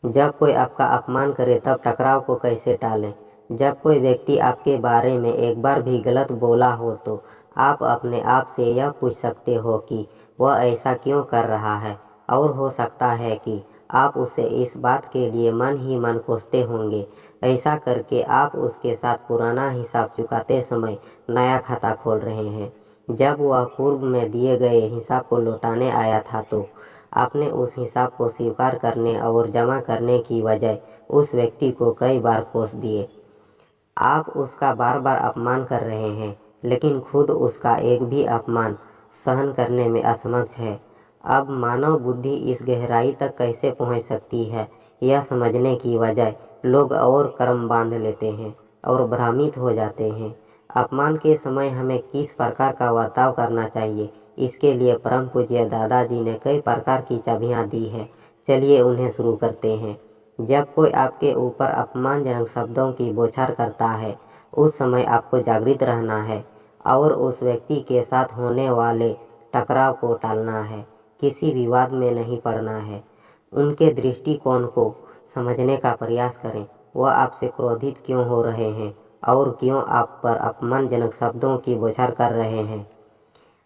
जब कोई आपका अपमान करे तब टकराव को कैसे टालें। जब कोई व्यक्ति आपके बारे में एक बार भी गलत बोला हो तो आप अपने आप से यह पूछ सकते हो कि वह ऐसा क्यों कर रहा है, और हो सकता है कि आप उसे इस बात के लिए मन ही मन कोसते होंगे। ऐसा करके आप उसके साथ पुराना हिसाब चुकाते समय नया खाता खोल रहे हैं। जब वह पूर्व में दिए गए हिसाब को लौटाने आया था तो आपने उस हिसाब को स्वीकार करने और जमा करने की बजाय उस व्यक्ति को कई बार कोस दिए। आप उसका बार बार अपमान कर रहे हैं, लेकिन खुद उसका एक भी अपमान सहन करने में असमर्थ है। अब मानव बुद्धि इस गहराई तक कैसे पहुंच सकती है, यह समझने की बजाय लोग और कर्म बांध लेते हैं और भ्रमित हो जाते हैं। अपमान के समय हमें किस प्रकार का बर्ताव करना चाहिए, इसके लिए परम पूज्य दादाजी ने कई प्रकार की चाबियां दी है। चलिए उन्हें शुरू करते हैं। जब कोई आपके ऊपर अपमानजनक शब्दों की बौछार करता है, उस समय आपको जागृत रहना है और उस व्यक्ति के साथ होने वाले टकराव को टालना है। किसी विवाद में नहीं पड़ना है। उनके दृष्टिकोण को समझने का प्रयास करें। वह आपसे क्रोधित क्यों हो रहे हैं और क्यों आप पर अपमानजनक शब्दों की बौछार कर रहे हैं।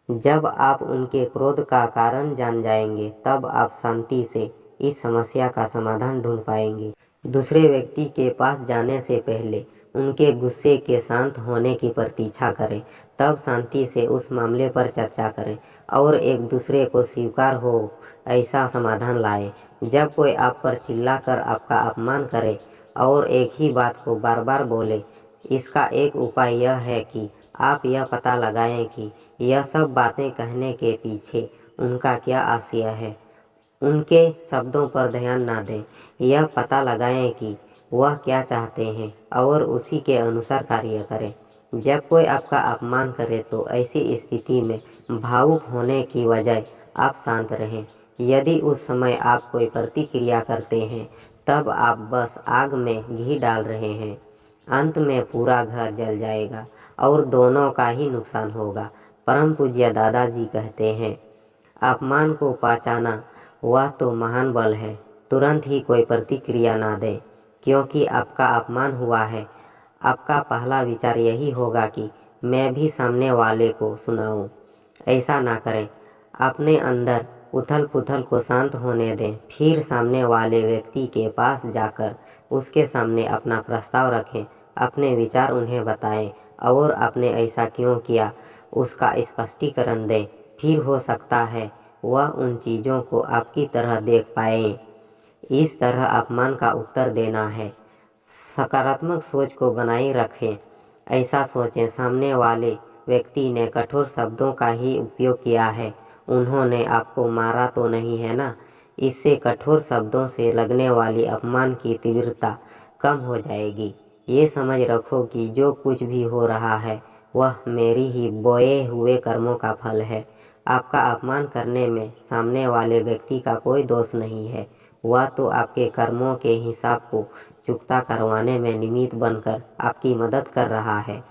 जब आप उनके क्रोध का कारण जान जाएंगे, तब आप शांति से इस समस्या का समाधान ढूंढ पाएंगे। दूसरे व्यक्ति के पास जाने से पहले उनके गुस्से के शांत होने की प्रतीक्षा करें, तब शांति से उस मामले पर चर्चा करें और एक दूसरे को स्वीकार हो ऐसा समाधान लाएं। जब कोई आप पर चिल्लाकर आपका अपमान करे और एक ही बात को बार बार बोले, इसका एक उपाय यह है कि आप यह पता लगाएं कि यह सब बातें कहने के पीछे उनका क्या आशय है। उनके शब्दों पर ध्यान ना दें, यह पता लगाएं कि वह क्या चाहते हैं और उसी के अनुसार कार्य करें। जब कोई आपका अपमान करे तो ऐसी स्थिति में भावुक होने की बजाय आप शांत रहें। यदि उस समय आप कोई प्रतिक्रिया करते हैं, तब आप बस आग में घी डाल रहे हैं। अंत में पूरा घर जल जाएगा और दोनों का ही नुकसान होगा। परम पूज्य दादाजी कहते हैं, अपमान को पहचाना वह तो महान बल है। तुरंत ही कोई प्रतिक्रिया ना दें, क्योंकि आपका अपमान हुआ है। आपका पहला विचार यही होगा कि मैं भी सामने वाले को सुनाऊं। ऐसा ना करें। अपने अंदर उथल पुथल को शांत होने दें, फिर सामने वाले व्यक्ति के पास जाकर उसके सामने अपना प्रस्ताव रखें, अपने विचार उन्हें बताएं और आपने ऐसा क्यों किया उसका स्पष्टीकरण दें। फिर हो सकता है वह उन चीज़ों को आपकी तरह देख पाएं। इस तरह अपमान का उत्तर देना है। सकारात्मक सोच को बनाए रखें। ऐसा सोचें, सामने वाले व्यक्ति ने कठोर शब्दों का ही उपयोग किया है, उन्होंने आपको मारा तो नहीं है ना। इससे कठोर शब्दों से लगने वाली अपमान की तीव्रता कम हो जाएगी। ये समझ रखो कि जो कुछ भी हो रहा है वह मेरी ही बोए हुए कर्मों का फल है। आपका अपमान करने में सामने वाले व्यक्ति का कोई दोष नहीं है। वह तो आपके कर्मों के हिसाब को चुकता करवाने में निमित्त बनकर आपकी मदद कर रहा है।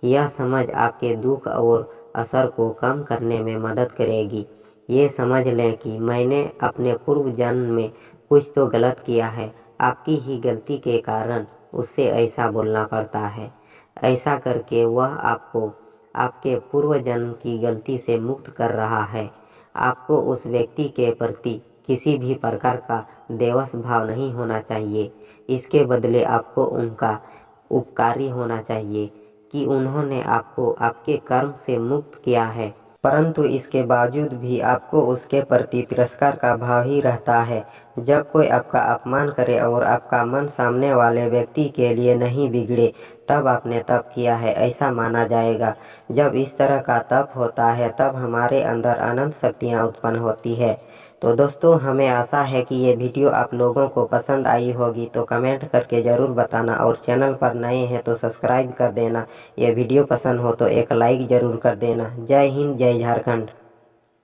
यह समझ आपके दुख और असर को कम करने में मदद करेगी। ये समझ लें कि मैंने अपने पूर्व जन्म में कुछ तो गलत किया है, आपकी ही गलती के कारण उससे ऐसा बोलना पड़ता है। ऐसा करके वह आपको आपके पूर्व जन्म की गलती से मुक्त कर रहा है। आपको उस व्यक्ति के प्रति किसी भी प्रकार का देवश भाव नहीं होना चाहिए। इसके बदले आपको उनका उपकारी होना चाहिए कि उन्होंने आपको आपके कर्म से मुक्त किया है, परंतु इसके बावजूद भी आपको उसके प्रति तिरस्कार का भाव ही रहता है। जब कोई आपका अपमान करे और आपका मन सामने वाले व्यक्ति के लिए नहीं बिगड़े, तब आपने तप किया है ऐसा माना जाएगा। जब इस तरह का तप होता है, तब हमारे अंदर अनंत शक्तियाँ उत्पन्न होती है। तो दोस्तों, हमें आशा है कि ये वीडियो आप लोगों को पसंद आई होगी, तो कमेंट करके ज़रूर बताना और चैनल पर नए हैं तो सब्सक्राइब कर देना। ये वीडियो पसंद हो तो एक लाइक ज़रूर कर देना। जय हिंद, जय झारखंड।